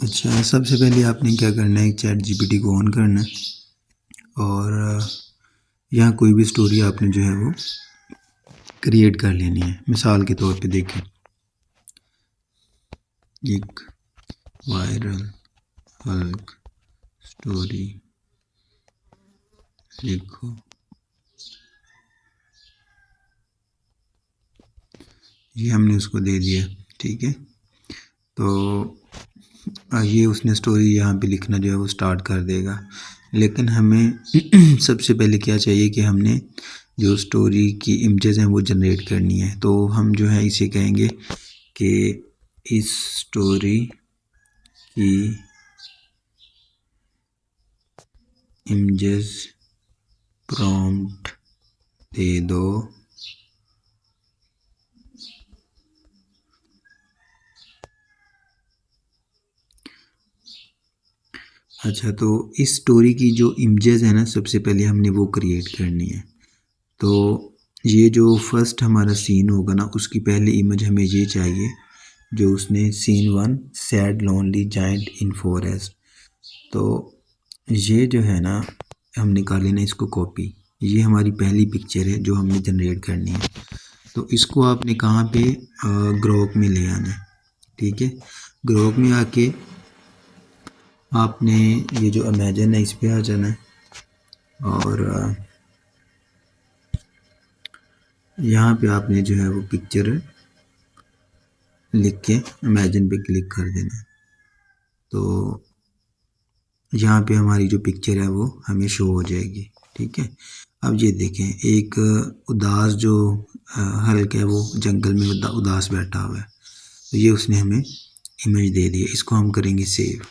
अच्छा, सबसे पहले आपने क्या करना है, चैट जीपीटी को ऑन करना है और यहाँ कोई भी स्टोरी आपने जो है वो क्रिएट कर लेनी है। मिसाल के तौर पे देखें, एक वायरल हल्क स्टोरी लिखो। ये हमने उसको दे दिया, ठीक है। तो ये उसने स्टोरी यहाँ पे लिखना जो है वो स्टार्ट कर देगा। लेकिन हमें सबसे पहले क्या चाहिए कि हमने जो स्टोरी की इमेजेस हैं वो जनरेट करनी है। तो हम जो है इसे कहेंगे कि इस स्टोरी की इमेजेस प्रॉम्प्ट दे दो। अच्छा, तो इस स्टोरी की जो इमेजेस है ना, सबसे पहले हमने वो क्रिएट करनी है। तो ये जो फर्स्ट हमारा सीन होगा ना, उसकी पहली इमेज हमें ये चाहिए जो उसने scene 1 sad lonely giant in forest. तो ये जो है ना, हम निकाल लेना इसको कॉपी। ये हमारी पहली पिक्चर है जो हमने जनरेट करनी है। तो इसको आपने कहाँ पे, ग्रोक में ले आना है, ठीक है। ग्रोक में आके आपने ये जो इमेजिन है इस पर आ जाना है और यहाँ पे आपने जो है वो पिक्चर लिख के इमेजिन पे क्लिक कर देना है। तो यहाँ पे हमारी जो पिक्चर है वो हमें शो हो जाएगी, ठीक है। अब ये देखें, एक उदास जो हल्क है वो जंगल में उदास बैठा हुआ है। तो ये उसने हमें इमेज दे दी है, इसको हम करेंगे सेव।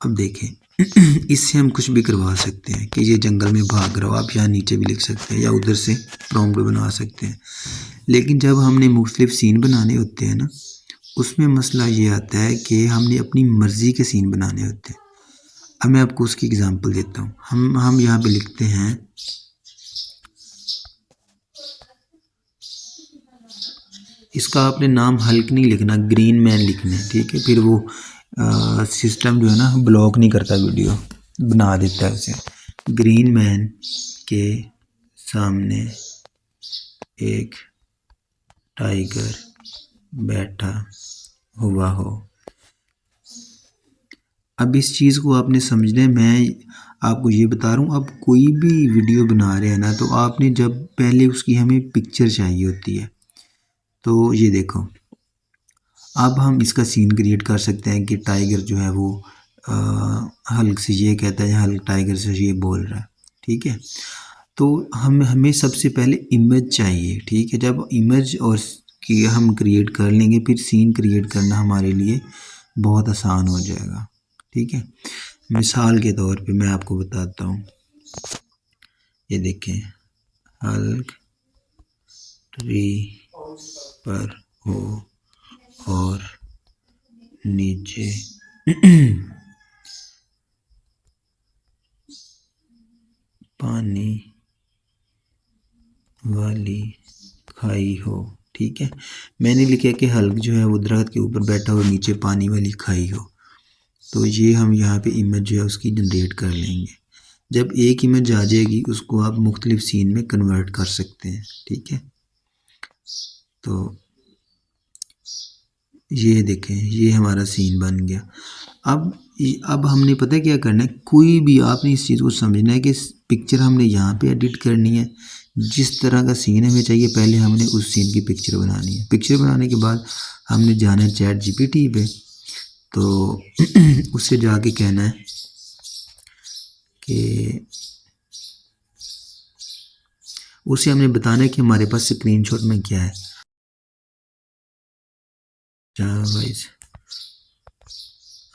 अब देखें इससे हम कुछ भी करवा सकते हैं कि ये जंगल में भाग रहा हो। आप यहाँ नीचे भी लिख सकते हैं या उधर से प्रॉम्प्ट बना सकते हैं। लेकिन जब हमने मुख्तलिफ सीन बनाने होते हैं ना, उसमें मसला ये आता है कि हमने अपनी मर्ज़ी के सीन बनाने होते हैं। अब मैं आपको उसकी एग्ज़ाम्पल देता हूँ। हम यहाँ पे लिखते हैं, इसका आपने नाम हल्क नहीं लिखना, ग्रीन मैन लिखना है, ठीक है। फिर वो सिस्टम जो है ना ब्लॉक नहीं करता, वीडियो बना देता है उसे। ग्रीन मैन के सामने एक टाइगर बैठा हुआ हो। अब इस चीज़ को आपने समझना है। मैं आपको ये बता रहा हूँ, अब कोई भी वीडियो बना रहे हैं ना, तो आपने जब पहले उसकी हमें पिक्चर चाहिए होती है। तो ये देखो, अब हम इसका सीन क्रिएट कर सकते हैं कि टाइगर जो है वो हल्क से ये कहता है, हल्क टाइगर से ये बोल रहा है, ठीक है। तो हमें सबसे पहले इमेज चाहिए, ठीक है। जब इमेज और की हम क्रिएट कर लेंगे, फिर सीन क्रिएट करना हमारे लिए बहुत आसान हो जाएगा, ठीक है। मिसाल के तौर पे मैं आपको बताता हूँ, ये देखें, हल्क ट्री पर हो और नीचे पानी वाली खाई हो, ठीक है। मैंने लिखा कि हल्क जो है वो दरख्त के ऊपर बैठा हो, नीचे पानी वाली खाई हो। तो ये हम यहाँ पे इमेज जो है उसकी जनरेट कर लेंगे। जब एक इमेज आ जाएगी, उसको आप मुख्तलिफ सीन में कन्वर्ट कर सकते हैं, ठीक है। तो ये देखें, ये हमारा सीन बन गया। अब हमने पता है क्या करना है, कोई भी आपने इस चीज़ को समझना है कि पिक्चर हमने यहाँ पे एडिट करनी है। जिस तरह का सीन हमें चाहिए, पहले हमने उस सीन की पिक्चर बनानी है। पिक्चर बनाने के बाद हमने जाना है चैट जीपीटी पे। तो उससे जाके कहना है कि उसे हमने बताना है कि हमारे पास स्क्रीनशॉट में क्या है। वाइज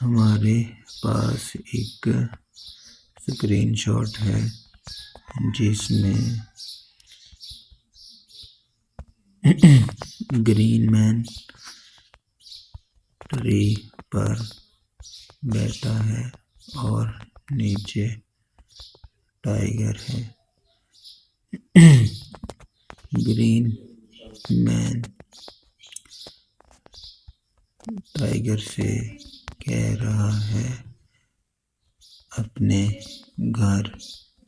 हमारे पास एक स्क्रीनशॉट है जिसमें ग्रीन मैन ट्री पर बैठा है और नीचे टाइगर है। ग्रीन मैन टाइगर से कह रहा है अपने घर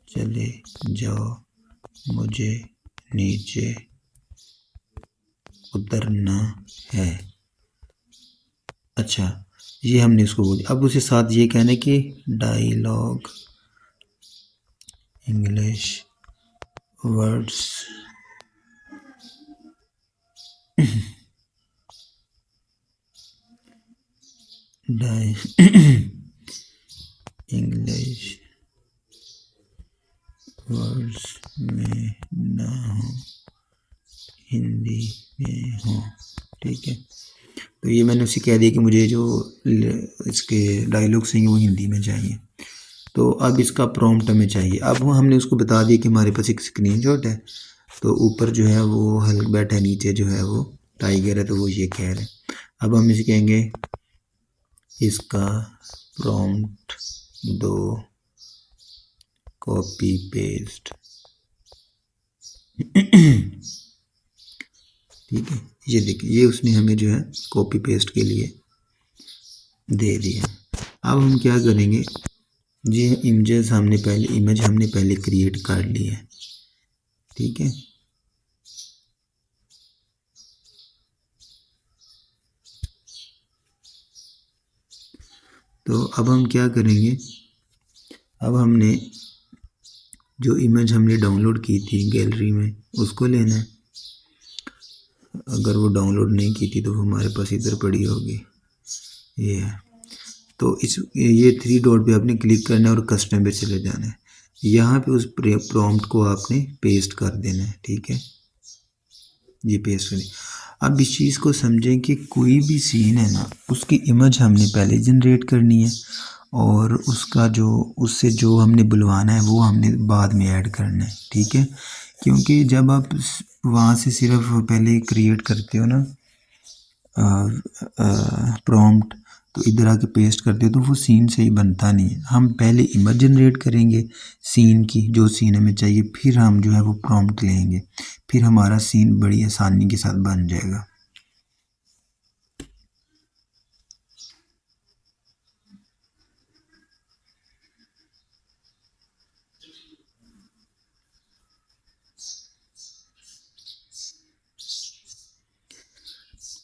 चले जाओ, मुझे नीचे उतरना है। अच्छा, ये हमने उसको बोल दिया। अब उसे साथ ये कहना है कि dialogue English words English words में ना हो, हिंदी में हो। ठीक है, तो ये मैंने उसे कह दिया कि मुझे जो इसके डायलॉग्स हैं वो हिंदी में चाहिए। तो अब इसका प्रॉम्प्ट हमें चाहिए। अब हमने उसको बता दिया कि हमारे पास एक स्क्रीनशॉट है, तो ऊपर जो है वो हल्क बैठा है, नीचे जो है वो टाइगर है, तो वो ये कह रहे हैं। अब हम इसे कहेंगे इसका प्रॉम्प्ट दो, कॉपी पेस्ट। ठीक है, ये देखिए, ये उसने हमें जो है कॉपी पेस्ट के लिए दे दिया। अब हम क्या करेंगे, ये इमेज हमने पहले क्रिएट कर ली है। ठीक है, तो अब हम क्या करेंगे, अब हमने जो इमेज हमने डाउनलोड की थी गैलरी में उसको लेना है। अगर वो डाउनलोड नहीं की थी तो वो हमारे पास इधर पड़ी होगी, ये है। तो ये 3 डॉट पे आपने क्लिक करना है और कस्टम पे चले जाना है। यहाँ पे उस प्रॉम्प्ट को आपने पेस्ट कर देना है। ठीक है, ये पेस्ट करें। अब इस चीज़ को समझें कि कोई भी सीन है ना, उसकी इमेज हमने पहले जनरेट करनी है और उसका जो उससे जो हमने बुलवाना है वो हमने बाद में ऐड करना है। ठीक है, क्योंकि जब आप वहाँ से सिर्फ पहले क्रिएट करते हो ना प्रॉम्प्ट, तो इधर आके पेस्ट करते हो तो वो सीन सही बनता नहीं है। हम पहले इमेज जनरेट करेंगे सीन की, जो सीन हमें चाहिए, फिर हम जो है वो प्रॉम्प्ट लेंगे, फिर हमारा सीन बड़ी आसानी के साथ बन जाएगा।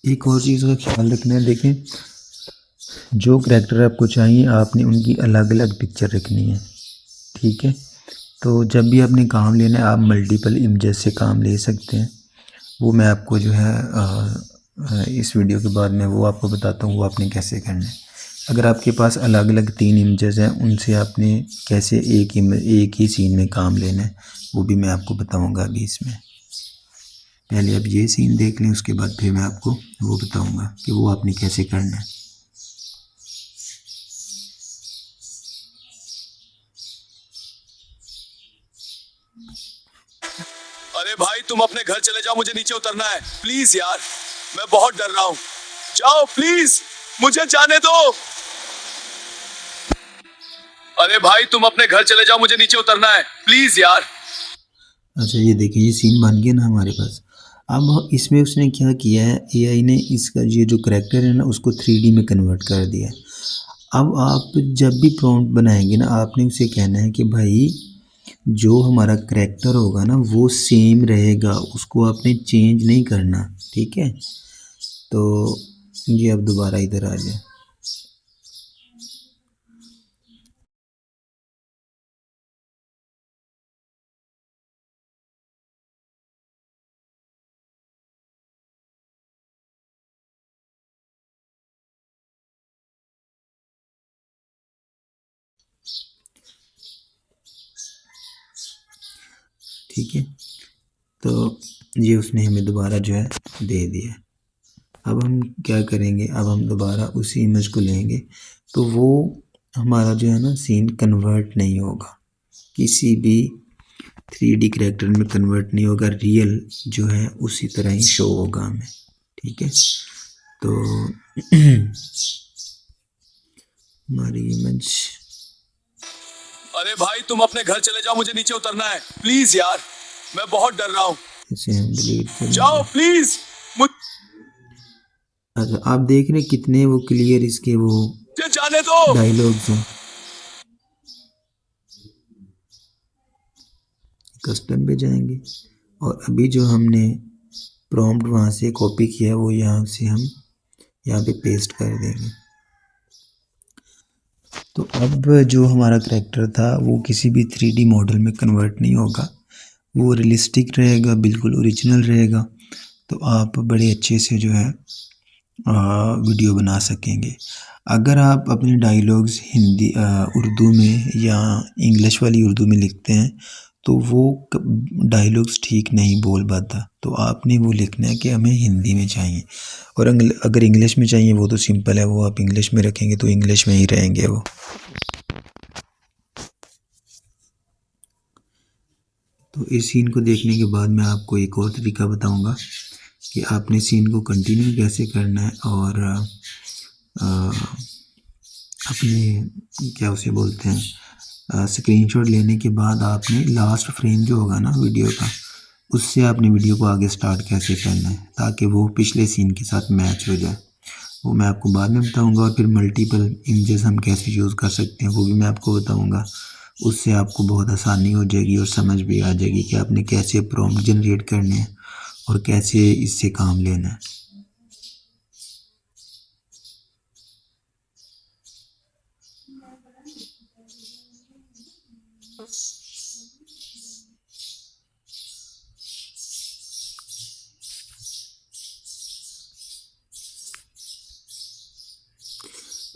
एक और चीज़ का ख्याल रखना है, देखें जो करैक्टर आपको चाहिए आपने उनकी अलग अलग पिक्चर रखनी है। ठीक है, तो जब भी आपने काम लेना है आप मल्टीपल इमेजेस से काम ले सकते हैं। वो मैं आपको जो है इस वीडियो के बाद में वो आपको बताता हूँ वो आपने कैसे करना है। अगर आपके पास अलग अलग 3 इमेजेस हैं उनसे आपने कैसे एक ही सीन में काम लेना है वो भी मैं आपको बताऊँगा अभी इसमें। पहले आप ये सीन देख लें, उसके बाद फिर मैं आपको वो बताऊँगा कि वो आपने कैसे करना है। अरे भाई तुम अपने घर चले जाओ, मुझे नीचे उतरना है प्लीज यार, मैं बहुत डर रहा हूँ। जाओ प्लीज, मुझे जाने दो। अरे भाई तुम अपने घर चले जाओ, मुझे नीचे उतरना है प्लीज यार। अच्छा, ये देखिए ये सीन बन गया ना हमारे पास। अब इसमें उसने क्या किया है, एआई ने इसका ये जो करैक्टर है ना उसको 3D में कन्वर्ट कर दिया है। अब आप जब भी प्रॉम्प्ट बनाएंगे ना आपने उसे कहना है कि भाई जो हमारा करैक्टर होगा ना वो सेम रहेगा, उसको आपने चेंज नहीं करना। ठीक है, तो ये अब दोबारा इधर आ जाए। ठीक है, तो ये उसने हमें दोबारा जो है दे दिया। अब हम क्या करेंगे, अब हम दोबारा उसी इमेज को लेंगे तो वो हमारा जो है ना सीन कन्वर्ट नहीं होगा, किसी भी 3D करैक्टर में कन्वर्ट नहीं होगा, रियल जो है उसी तरह ही शो होगा हमें। ठीक है, तो हमारी इमेज, अरे भाई तुम अपने घर चले जाओ, मुझे नीचे उतरना है प्लीज यार, मैं बहुत डर रहा हूँ। इसे हम डिलीट जाओ करेंगे। प्लीज, मुझे अच्छा, आप देख रहे हैं कितने वो क्लियर इसके वो आने दो। डायलॉग्स हैं, कस्टम पे जाएंगे और अभी जो हमने प्रॉम्प्ट वहाँ से कॉपी किया वो यहाँ से हम यहाँ पे पेस्ट कर देंगे। तो अब जो हमारा करैक्टर था वो किसी भी 3D मॉडल में कन्वर्ट नहीं होगा, वो रियलिस्टिक रहेगा, बिल्कुल ओरिजिनल रहेगा। तो आप बड़े अच्छे से जो है वीडियो बना सकेंगे। अगर आप अपने डायलॉग्स हिंदी उर्दू में या इंग्लिश वाली उर्दू में लिखते हैं तो वो डायलॉग्स ठीक नहीं बोल पाता, तो आपने वो लिखना है कि हमें हिंदी में चाहिए। और अगर इंग्लिश में चाहिए वो तो सिंपल है, वो आप इंग्लिश में रखेंगे तो इंग्लिश में ही रहेंगे वो। तो इस सीन को देखने के बाद मैं आपको एक और तरीका बताऊंगा कि आपने सीन को कंटिन्यू कैसे करना है और अपने क्या उसे बोलते हैं स्क्रीनशॉट लेने के बाद आपने लास्ट फ्रेम जो होगा ना वीडियो का, उससे आपने वीडियो को आगे स्टार्ट कैसे करना है ताकि वो पिछले सीन के साथ मैच हो जाए, वो मैं आपको बाद में बताऊंगा। और फिर मल्टीपल इमेजेस हम कैसे यूज़ कर सकते हैं वो भी मैं आपको बताऊंगा। उससे आपको बहुत आसानी हो जाएगी और समझ भी आ जाएगी कि आपने कैसे प्रॉम्प्ट जनरेट करने हैं और कैसे इससे काम लेना है।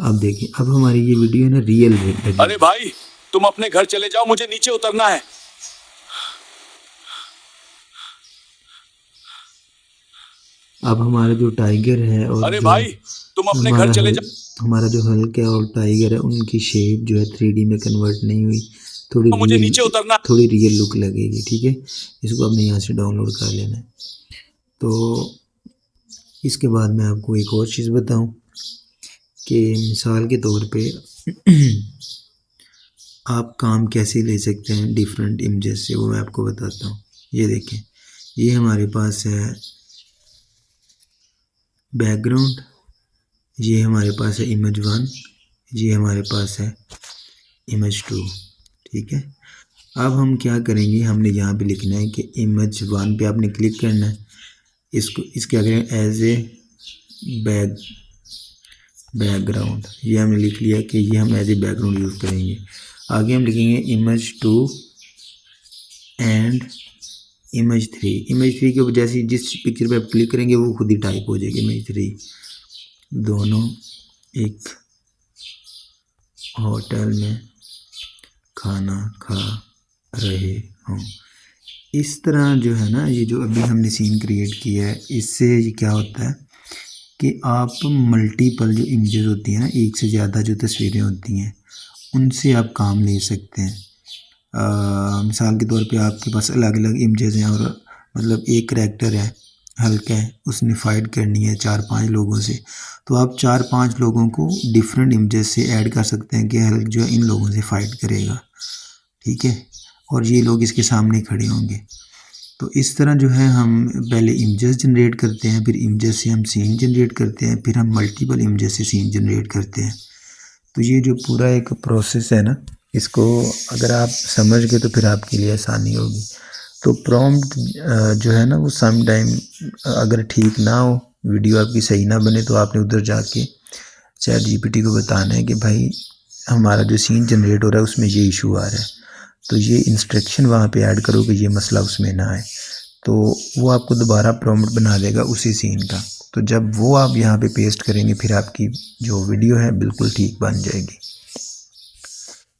अब देखिए, अब हमारी ये वीडियो ना रियल लगी। अरे भाई तुम अपने घर चले जाओ, मुझे नीचे उतरना है। अब हमारा जो टाइगर है और अरे जो भाई तुम अपने घर चले जाओ। हमारा जो हल्क है और टाइगर है उनकी शेप जो है 3D में कन्वर्ट नहीं हुई, मुझे नीचे उतरना। थोड़ी रियल लुक लगेगी। ठीक है, इसको आपने यहाँ से डाउनलोड कर लेना है। तो इसके बाद मैं आपको एक और चीज़ बताऊं कि मिसाल के तौर पे आप काम कैसे ले सकते हैं डिफरेंट इमेजेस से, वो मैं आपको बताता हूँ। ये देखें, ये हमारे पास है बैकग्राउंड, ये हमारे पास है इमेज 1, ये हमारे पास है इमेज 2। ठीक है, अब हम क्या करेंगे, हमने यहाँ पे लिखना है कि इमेज 1 पे आपने क्लिक करना है, इसको क्या करें एज ए बैकग्राउंड, ये हमने लिख लिया कि ये हम एज ए बैकग्राउंड यूज़ करेंगे। आगे हम लिखेंगे इमेज 2 एंड इमेज 3। इमेज 3 के ऊपर जैसे जिस पिक्चर पे आप क्लिक करेंगे वो खुद ही टाइप हो जाएगी इमेज 3। दोनों एक होटल में खाना खा रहे हों। इस तरह जो है ना, ये जो अभी हमने सीन क्रिएट किया है, इससे ये क्या होता है कि आप मल्टीपल जो इमेजेस होती हैं ना, एक से ज़्यादा जो तस्वीरें होती हैं उनसे आप काम ले सकते हैं। मिसाल के तौर पे आपके पास अलग अलग इमेजेस हैं और मतलब एक करैक्टर है हल्का है, उसने फ़ाइट करनी है 4-5 लोगों से, तो आप 4-5 लोगों को डिफरेंट इमेजेस से ऐड कर सकते हैं कि हल्क जो है इन लोगों से फ़ाइट करेगा। ठीक है, और ये लोग इसके सामने खड़े होंगे। तो इस तरह जो है हम पहले इमेजेस जनरेट करते हैं, फिर इमेजेस से हम सीन जनरेट करते हैं, फिर हम मल्टीपल इमेजेस से सीन जनरेट करते हैं। तो ये जो पूरा एक प्रोसेस है ना, इसको अगर आप समझ गए तो फिर आपके लिए आसानी होगी। तो प्रॉम्प्ट जो है ना वो सम टाइम अगर ठीक ना हो, वीडियो आपकी सही ना बने, तो आपने उधर जाके चैट जीपीटी को बताना है कि भाई हमारा जो सीन जनरेट हो रहा है उसमें ये इशू आ रहा है, तो ये इंस्ट्रक्शन वहाँ पे ऐड करो कि ये मसला उसमें ना आए। तो वो आपको दोबारा प्रॉम्प्ट बना देगा उसी सीन का। तो जब वो आप यहाँ पे पेस्ट करेंगे फिर आपकी जो वीडियो है बिल्कुल ठीक बन जाएगी।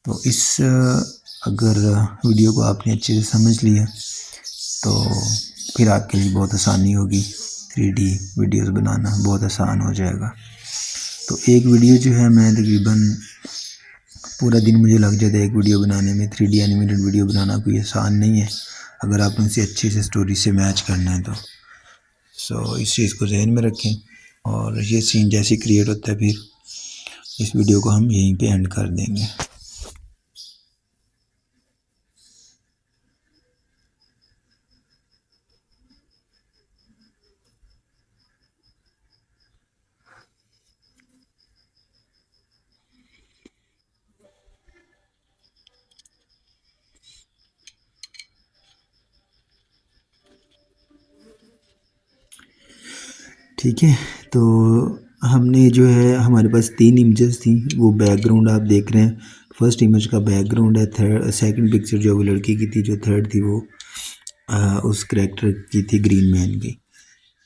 तो इस अगर वीडियो को आपने अच्छे से समझ लिया तो फिर आपके लिए बहुत आसानी होगी, 3D वीडियोस बनाना बहुत आसान हो जाएगा। तो एक वीडियो जो है मैं तकरीबन पूरा दिन मुझे लग जाता है एक वीडियो बनाने में। 3D एनिमेटेड वीडियो बनाना कोई आसान नहीं है अगर आपने उसे अच्छे से स्टोरी से मैच करना है तो। सो इस चीज़ को जहन में रखें और ये सीन जैसे क्रिएट होता है फिर इस वीडियो को हम यहीं पे एंड कर देंगे। ठीक है। तो हमने जो है हमारे पास 3 इमेजेस थी, वो बैकग्राउंड आप देख रहे हैं। फर्स्ट इमेज का बैकग्राउंड है, सेकंड पिक्चर जो वो लड़की की थी, जो थर्ड थी वो उस करैक्टर की थी, ग्रीन मैन की।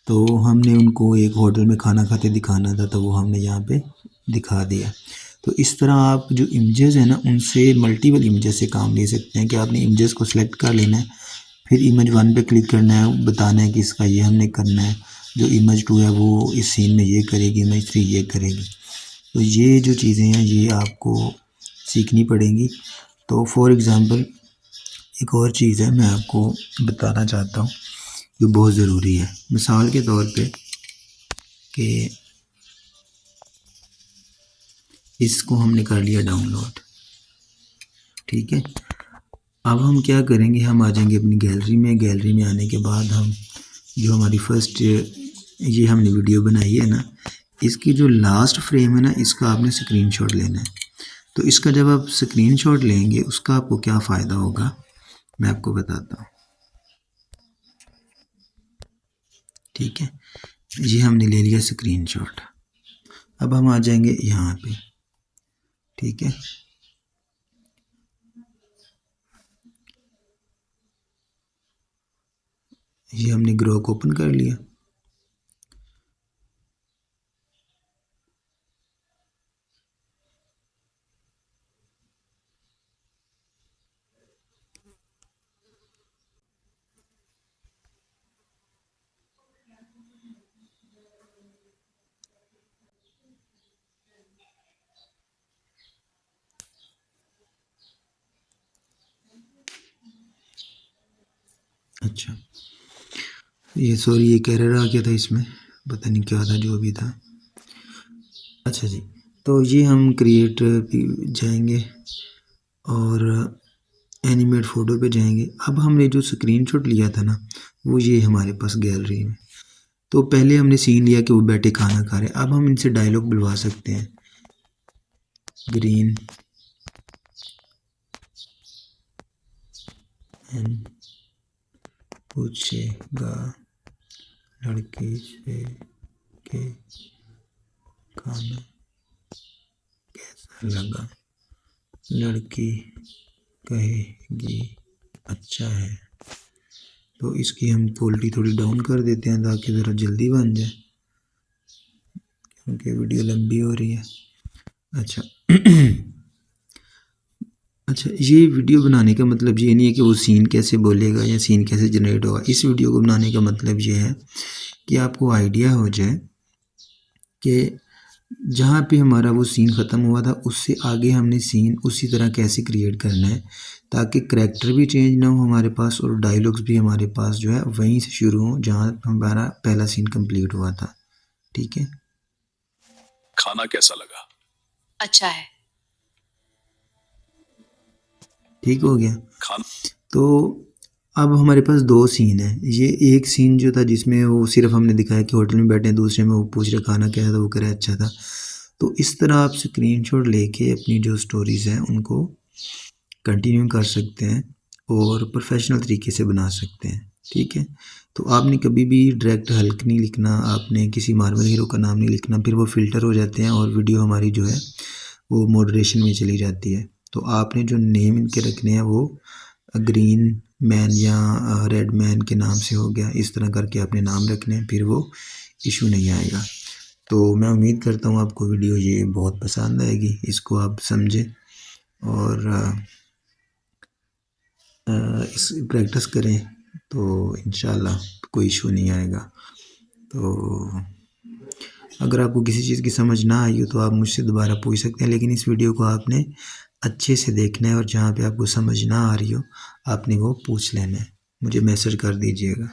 तो हमने उनको एक होटल में खाना खाते दिखाना था, तो वो हमने यहाँ पे दिखा दिया। तो इस तरह आप जो इमेजेस हैं ना, उनसे मल्टीपल इमेजेस से काम ले सकते हैं कि आपने इमेजेस को सिलेक्ट कर लेना है, फिर इमेज 1 पे क्लिक करना है, बताना है कि इसका ये हमने करना है, जो इमेज 2 है वो इस सीन में ये करेगी, इमेज 3 ये करेगी। तो ये जो चीज़ें हैं ये आपको सीखनी पड़ेंगी। तो फॉर एग्ज़ाम्पल एक और चीज़ है मैं आपको बताना चाहता हूँ जो बहुत ज़रूरी है, मिसाल के तौर पे कि इसको हमने कर लिया डाउनलोड, ठीक है। अब हम क्या करेंगे, हम आ जाएंगे अपनी गैलरी में। गैलरी में आने के बाद हम जो हमारी फर्स्ट ये हमने वीडियो बनाई है ना, इसकी जो लास्ट फ्रेम है ना, इसका आपने स्क्रीनशॉट लेना है। तो इसका जब आप स्क्रीनशॉट लेंगे उसका आपको क्या फ़ायदा होगा मैं आपको बताता हूँ, ठीक है। ये हमने ले लिया स्क्रीनशॉट। अब हम आ जाएंगे यहाँ पे, ठीक है। ये हमने ग्रोक ओपन कर लिया। अच्छा, ये सॉरी ये एरर आ गया था इसमें, पता नहीं क्या था जो भी था। अच्छा जी, तो ये हम क्रिएट जाएंगे और एनिमेट फ़ोटो पे जाएंगे। अब हमने जो स्क्रीनशॉट लिया था ना, वो ये हमारे पास गैलरी में। तो पहले हमने सीन लिया कि वो बैठे खाना खा रहे हैं। अब हम इनसे डायलॉग बुलवा सकते हैं, ग्रीन एंड पूछेगा लड़की से कि खाना कैसा लगा, लड़की कहेगी अच्छा है। तो इसकी हम क्वालिटी थोड़ी डाउन कर देते हैं ताकि ज़रा जल्दी बन जाए, क्योंकि वीडियो लंबी हो रही है। अच्छा अच्छा, ये वीडियो बनाने का मतलब ये नहीं है कि वो सीन कैसे बोलेगा या सीन कैसे जनरेट होगा। इस वीडियो को बनाने का मतलब ये है कि आपको आइडिया हो जाए कि जहाँ पे हमारा वो सीन ख़त्म हुआ था उससे आगे हमने सीन उसी तरह कैसे क्रिएट करना है, ताकि करैक्टर भी चेंज ना हो हमारे पास और डायलॉग्स भी हमारे पास जो है वहीं से शुरू हो जहाँ हमारा पहला सीन कंप्लीट हुआ था, ठीक है। खाना कैसा लगा? अच्छा है। ठीक हो गया। खाना तो अब हमारे पास 2 सीन है। ये एक सीन जो था जिसमें वो सिर्फ हमने दिखाया कि होटल में बैठे हैं, दूसरे में वो पूछ रहे खाना कैसा था, वो कह रहा अच्छा था। तो इस तरह आप स्क्रीनशॉट लेके अपनी जो स्टोरीज़ हैं उनको कंटिन्यू कर सकते हैं और प्रोफेशनल तरीके से बना सकते हैं, ठीक है। तो आपने कभी भी डायरेक्ट हल्क नहीं लिखना, आपने किसी मार्वल हीरो का नाम नहीं लिखना, फिर वो फ़िल्टर हो जाते हैं और वीडियो हमारी जो है वो मॉडरेशन में चली जाती है। तो आपने जो नेम इनके रखने हैं वो ग्रीन मैन या रेड मैन के नाम से हो गया, इस तरह करके आपने नाम रखने हैं, फिर वो इशू नहीं आएगा। तो मैं उम्मीद करता हूँ आपको वीडियो ये बहुत पसंद आएगी, इसको आप समझें और इस प्रैक्टिस करें तो इंशाल्लाह कोई इशू नहीं आएगा। तो अगर आपको किसी चीज़ की समझ ना आई हो तो आप मुझसे दोबारा पूछ सकते हैं, लेकिन इस वीडियो को आपने अच्छे से देखना है और जहाँ पे आपको समझ ना आ रही हो आपने वो पूछ लेना है, मुझे मैसेज कर दीजिएगा।